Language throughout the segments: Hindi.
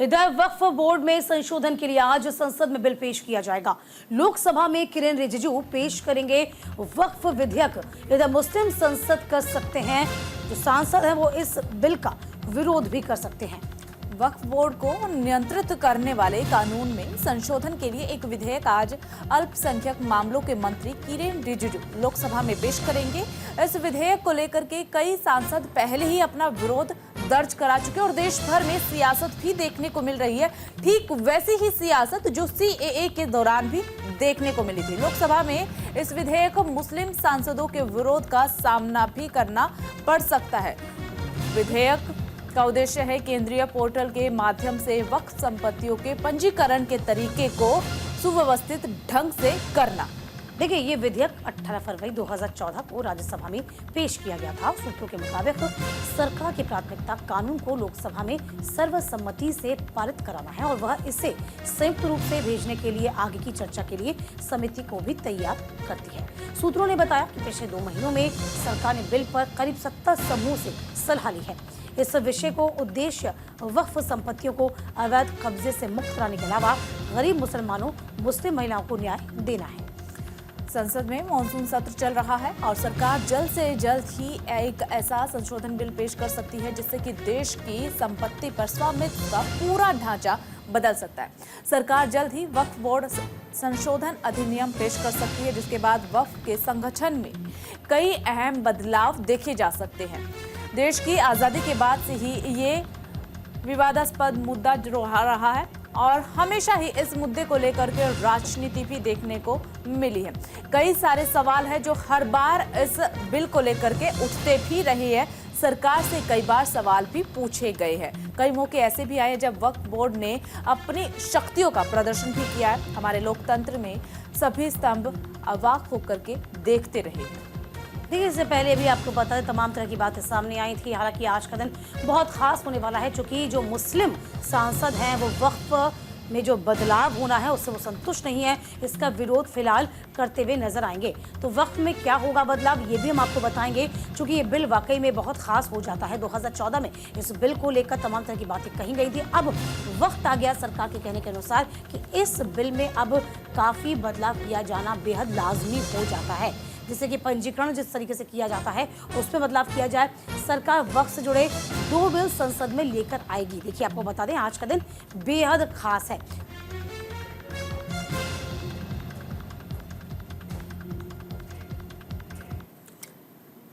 इधर वक्फ बोर्ड में संशोधन के लिए आज संसद में बिल पेश किया जाएगा। लोकसभा में किरेन रिजिजू पेश करेंगे वक्फ विधेयक। इधर मुस्लिम संसद कर सकते हैं, जो सांसद है वो इस बिल का विरोध भी कर सकते हैं। वक्फ बोर्ड को नियंत्रित करने वाले कानून में संशोधन के लिए एक विधेयक आज अल्पसंख्यक मामलों के मंत्री किरेन रिजिजू लोकसभा में पेश करेंगे। इस विधेयक को लेकर के कई सांसद पहले ही अपना विरोध दर्ज करा चुके और देश भर में सियासत भी देखने को मिल रही है। ठीक वैसी ही सियासत जो CAA के दौरान भी देखने को मिली थी। लोकसभा में इस विधेयक को मुस्लिम सांसदों के विरोध का सामना भी करना पड़ सकता है। विधेयक का उद्देश्य है केंद्रीय पोर्टल के माध्यम से वक्फ संपत्तियों के पंजीकरण के तरीके को सुव्यवस्थित ढंग से करना। देखिए, ये विधेयक 18 फरवरी 2014 को राज्यसभा में पेश किया गया था। सूत्रों के मुताबिक सरकार की प्राथमिकता कानून को लोकसभा में सर्वसम्मति से पारित कराना है और वह इसे संयुक्त रूप से भेजने के लिए आगे की चर्चा के लिए समिति को भी तैयार करती है। सूत्रों ने बताया कि पिछले 2 महीनों में सरकार ने बिल पर करीब 70 समूह से सलाह ली है। इस विषय को उद्देश्य वक्फ संपत्तियों को अवैध कब्जे से मुक्त कराने के अलावा गरीब मुसलमानों, मुस्लिम महिलाओं को न्याय देना है। संसद में मॉनसून सत्र चल रहा है और सरकार जल्द से जल्द ही एक ऐसा संशोधन बिल पेश कर सकती है जिससे कि देश की संपत्ति पर स्वामित्व का पूरा ढांचा बदल सकता है। सरकार जल्द ही वक्फ बोर्ड संशोधन अधिनियम पेश कर सकती है, जिसके बाद वक्फ के संगठन में कई अहम बदलाव देखे जा सकते हैं। देश की आज़ादी के बाद से ही ये विवादास्पद मुद्दा रहा है और हमेशा ही इस मुद्दे को लेकर के राजनीति भी देखने को मिली है। कई सारे सवाल हैं जो हर बार इस बिल को लेकर के उठते भी रहे हैं। सरकार से कई बार सवाल भी पूछे गए हैं। कई मौके ऐसे भी आए जब वक्फ बोर्ड ने अपनी शक्तियों का प्रदर्शन भी किया है। हमारे लोकतंत्र में सभी स्तंभ अवाक होकर के देखते रहे। देखिए, इससे पहले भी आपको पता है तमाम तरह की बातें सामने आई थी। हालांकि आज का दिन बहुत खास होने वाला है, क्योंकि जो मुस्लिम सांसद हैं वो वक्फ में जो बदलाव होना है उससे वो संतुष्ट नहीं है। इसका विरोध फिलहाल करते हुए नजर आएंगे। तो वक्फ में क्या होगा बदलाव, ये भी हम आपको बताएंगे, क्योंकि ये बिल वाकई में बहुत खास हो जाता है। 2014 में इस बिल को लेकर तमाम तरह की बातें कही गई थी। अब वक्त आ गया सरकार के कहने के अनुसार कि इस बिल में अब काफ़ी बदलाव किया जाना बेहद लाजमी हो जाता है। जिससे कि पंजीकरण जिस तरीके से किया जाता है उसमें बदलाव किया जाए। सरकार वक्फ से जुड़े 2 बिल संसद में लेकर आएगी। देखिए, आपको बता दें आज का दिन बेहद खास है।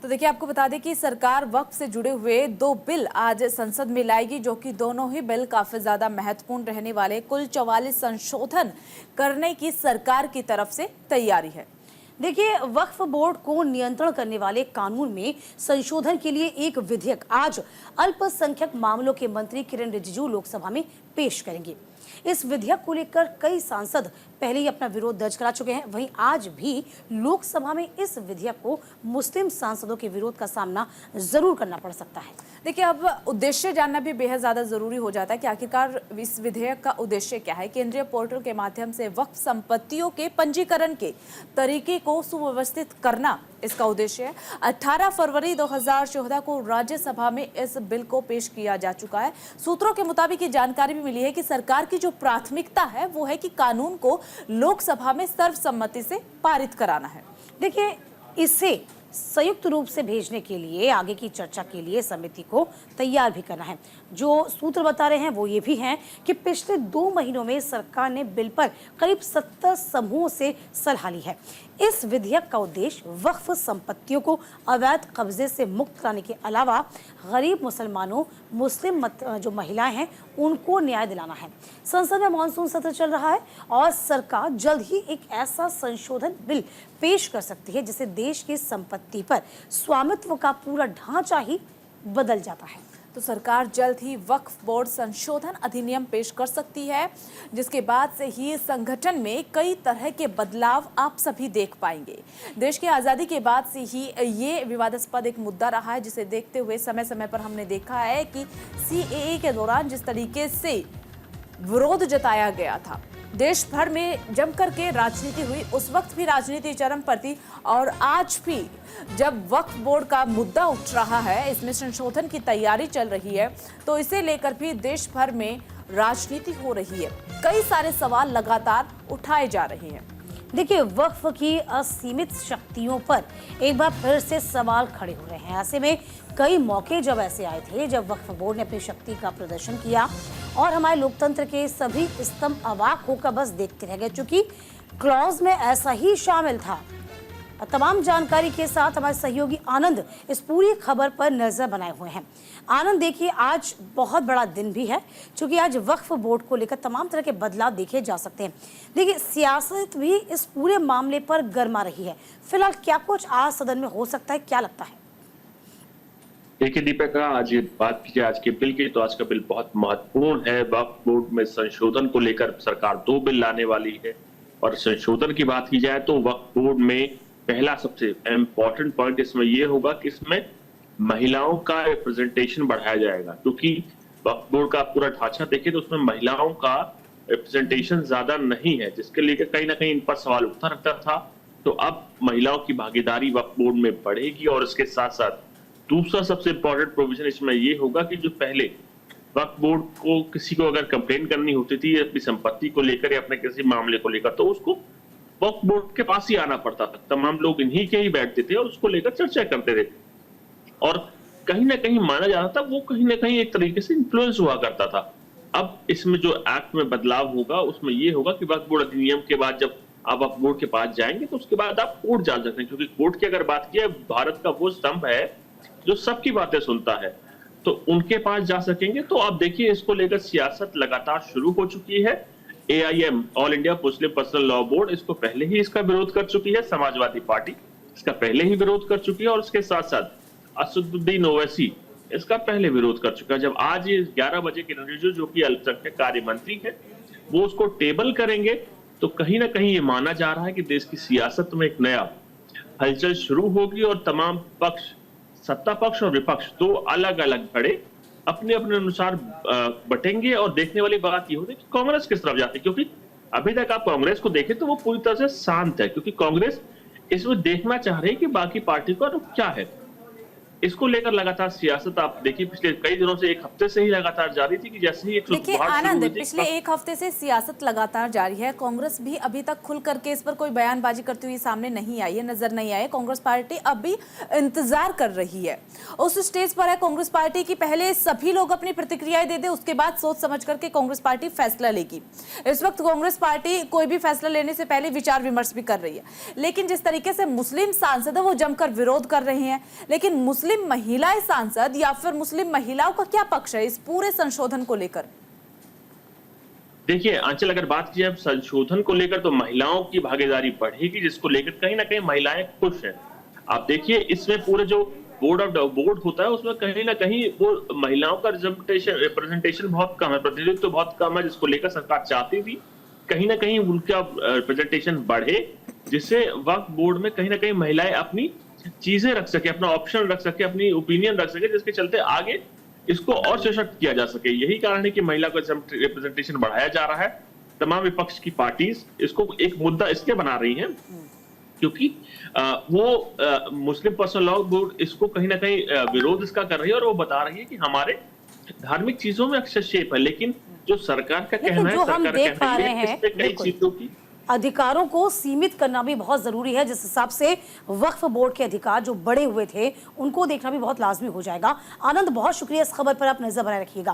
तो देखिए, आपको बता दें कि सरकार वक्फ से जुड़े हुए 2 बिल आज संसद में लाएगी, जो कि दोनों ही बिल काफी ज्यादा महत्वपूर्ण रहने वाले। कुल 44 संशोधन करने की सरकार की तरफ से तैयारी है। देखिए, वक्फ बोर्ड को नियंत्रण करने वाले कानून में संशोधन के लिए एक विधेयक आज अल्पसंख्यक मामलों के मंत्री किरेन रिजिजू लोकसभा में पेश करेंगे। इस विधेयक को लेकर कई सांसद पहले ही अपना विरोध दर्ज करा चुके हैं। वहीं आज भी लोकसभा में इस विधेयक को मुस्लिम सांसदों के विरोध का सामना जरूर करना पड़ सकता है। देखिए, अब उद्देश्य जानना भी बेहद ज्यादा जरूरी हो जाता है कि आखिरकार इस विधेयक का उद्देश्य क्या है। केंद्रीय पोर्टल के माध्यम से वक्फ संपत्तियों के पंजीकरण के तरीके को सुव्यवस्थित करना इसका उद्देश्य है। 18 फरवरी 2014 को राज्यसभा में इस बिल को पेश किया जा चुका है। सूत्रों के मुताबिक ये जानकारी भी मिली है कि सरकार की जो प्राथमिकता है वो है कि कानून को लोकसभा में सर्वसम्मति से पारित कराना है। देखिए, इसे संयुक्त रूप से भेजने के लिए आगे की चर्चा के लिए समिति को तैयार भी करना है। जो सूत्र बता रहे हैं वो ये भी हैं कि पिछले 2 महीनों में सरकार ने बिल पर करीब 70 समूहों से सलाह ली है। इस विधेयक का उद्देश्य वक्फ संपत्तियों को अवैध कब्जे से मुक्त कराने के अलावा गरीब मुसलमानों, मुस्लिम जो महिलाएं हैं उनको न्याय दिलाना है। संसद में मॉनसून सत्र चल रहा है और सरकार जल्द ही एक ऐसा संशोधन बिल पेश कर सकती है जिससे देश की संपत्ति पर स्वामित्व का पूरा ढांचा ही बदल जाता है। तो सरकार जल्द ही वक्फ बोर्ड संशोधन अधिनियम पेश कर सकती है, जिसके बाद से ही संगठन में कई तरह के बदलाव आप सभी देख पाएंगे। देश की आज़ादी के बाद से ही ये विवादास्पद एक मुद्दा रहा है, जिसे देखते हुए समय समय पर हमने देखा है कि CAA के दौरान जिस तरीके से विरोध जताया गया था, देश भर में जमकर के राजनीति हुई। उस वक्त भी राजनीति चरम पर थी और आज भी जब वक्फ बोर्ड का मुद्दा उठ रहा है, इसमें संशोधन की तैयारी चल रही है, तो इसे लेकर भी देश भर में राजनीति हो रही है। कई सारे सवाल लगातार उठाए जा रहे हैं। देखिए, वक्फ की असीमित शक्तियों पर एक बार फिर से सवाल खड़े हो रहे हैं। ऐसे में कई मौके जब ऐसे आए थे जब वक्फ बोर्ड ने अपनी शक्ति का प्रदर्शन किया और हमारे लोकतंत्र के सभी स्तंभ अवाक होकर बस देखते रह गए, क्योंकि क्लॉज में ऐसा ही शामिल था। तमाम जानकारी के साथ हमारे सहयोगी आनंद इस पूरी खबर पर नजर बनाए हुए हैं। आनंद, देखिए, आज बहुत बड़ा दिन भी है क्योंकि आज वक्फ बोर्ड को लेकर तमाम तरह के बदलाव देखे जा सकते हैं। देखिए, सियासत भी इस पूरे मामले पर गर्मा रही है। फिलहाल क्या कुछ आज सदन में हो सकता है, क्या लगता है? देखिए दीपिका, आज ये बात की जाए आज के बिल की, तो आज का बिल बहुत महत्वपूर्ण है। वक्फ बोर्ड में संशोधन को लेकर सरकार 2 बिल लाने वाली है और संशोधन की बात की जाए तो वक्फ बोर्ड में पहला सबसे इम्पोर्टेंट पॉइंट इसमें यह होगा कि इसमें महिलाओं का रिप्रेजेंटेशन बढ़ाया जाएगा, क्योंकि वक्फ बोर्ड का पूरा ढांचा देखें तो उसमें महिलाओं का रिप्रेजेंटेशन ज्यादा नहीं है, जिसके लिए कहीं ना कहीं इन पर सवाल उठता रहता था। तो अब महिलाओं की भागीदारी वक्फ बोर्ड में बढ़ेगी और इसके साथ साथ दूसरा सबसे इम्पोर्टेंट प्रोविजन इसमें यह होगा कि जो पहले वक्फ बोर्ड को किसी को अगर कंप्लेन करनी होती थी अपनी संपत्ति को लेकर या अपने किसी मामले को लेकर, तो उसको वक्फ बोर्ड के पास ही आना पड़ता था। तमाम लोग इन्हीं के ही बैठते थे और उसको लेकर चर्चा करते थे और कहीं ना कहीं माना जाता था वो कहीं ना कहीं एक तरीके से इन्फ्लुएंस हुआ करता था। अब इसमें जो एक्ट में बदलाव होगा उसमें यह होगा कि वक्फ बोर्ड अधिनियम के बाद जब आप वक्फ बोर्ड के पास जाएंगे तो उसके बाद आप कोर्ट जा सकते हैं, क्योंकि कोर्ट की अगर बात की भारत का वो स्तंभ है जो सबकी बातें सुनता है, तो उनके पास जा सकेंगे। तो आप देखिए, इसको लेकर सियासत लगातार शुरू हो चुकी है। AIM, all India Muslim personal law board, इसको पहले ही इसका विरोध कर चुकी है। समाजवादी पार्टी इसका पहले ही विरोध कर चुकी है और इसके साथ साथ असदुद्दीन ओवैसी इसका पहले विरोध कर चुका है। जब आज 11 बजे के रिजू जो कि अल्पसंख्यक कार्य मंत्री है वो उसको टेबल करेंगे, तो कहीं ना कहीं ये माना जा रहा है कि देश की सियासत में एक नया हलचल शुरू होगी और तमाम पक्ष, सत्ता पक्ष और विपक्ष, 2 अलग अलग धड़े अपने अपने अनुसार बटेंगे। और देखने वाली बात ये होगी कि कांग्रेस किस तरफ जाती है, क्योंकि अभी तक आप कांग्रेस को देखें तो वो पूरी तरह से शांत है, क्योंकि कांग्रेस इसमें देखना चाह रही है कि बाकी पार्टी का रुख क्या है। इसको लेकर लगातार सियासत आप देखिए पिछले कई दिनों से, 1 हफ्ते से ही लगातार जारी थी कि जैसे ही देखिए आनंद, पिछले 1 हफ्ते से सियासत लगातार जारी है। कांग्रेस भी अभी तक खुल करके इस पर कोई बयानबाजी करती हुई सामने नहीं आई है, नजर नहीं आई। कांग्रेस पार्टी अभी इंतजार कर रही है, उस स्टेज पर है कांग्रेस पार्टी की पहले सभी लोग अपनी प्रतिक्रियाएं दे दे, उसके बाद सोच समझ करके कांग्रेस पार्टी फैसला लेगी। इस वक्त कांग्रेस पार्टी कोई भी फैसला लेने से पहले विचार विमर्श भी कर रही है, लेकिन जिस तरीके से मुस्लिम सांसद है वो जमकर विरोध कर रहे हैं, लेकिन मुस्लिम महिलाएं सांसद या फिर मुस्लिम महिलाओं का क्या पक्ष है इस पूरे संशोधन को लेकर? देखिए आंचल, अगर बात की जाए संशोधन को लेकर तो महिलाओं की भागीदारी बढ़ेगी, जिसको लेकर कहीं ना कहीं महिलाएं खुश हैं। आप देखिए इसमें पूरे जो बोर्ड होता है उसमें कहीं ना कहीं वो महिलाओं का रिप्रेजेंटेशन बहुत कम है, प्रतिनिधित्व तो बहुत कम है, जिसको लेकर सरकार चाहती थी कहीं ना कहीं उनका रिप्रेजेंटेशन बढ़े, जिससे वक्फ बोर्ड में कहीं ना कहीं महिलाएं अपनी चीजें रख सके, अपना ऑप्शन रख सके, अपनी ओपिनियन रख सके, जिसके चलते आगे इसको और सशक्त किया जा सके। यही कारण है कि महिला का रिप्रेजेंटेशन बढ़ाया जा रहा है। तमाम विपक्ष की पार्टीज इसको एक मुद्दा इसलिए बना रही हैं क्योंकि वो मुस्लिम पर्सनल लॉ बोर्ड इसको कहीं ना कहीं विरोध इसका कर रही है और वो बता रही है कि हमारे धार्मिक चीजों में हस्तक्षेप है, लेकिन जो सरकार का कहना है, सरकार का कहना है कि कई चीजों की अधिकारों को सीमित करना भी बहुत जरूरी है। जिस हिसाब से वक्फ बोर्ड के अधिकार जो बढ़े हुए थे उनको देखना भी बहुत लाजमी हो जाएगा। आनंद, बहुत शुक्रिया, इस खबर पर आप नजर बनाए रखिएगा।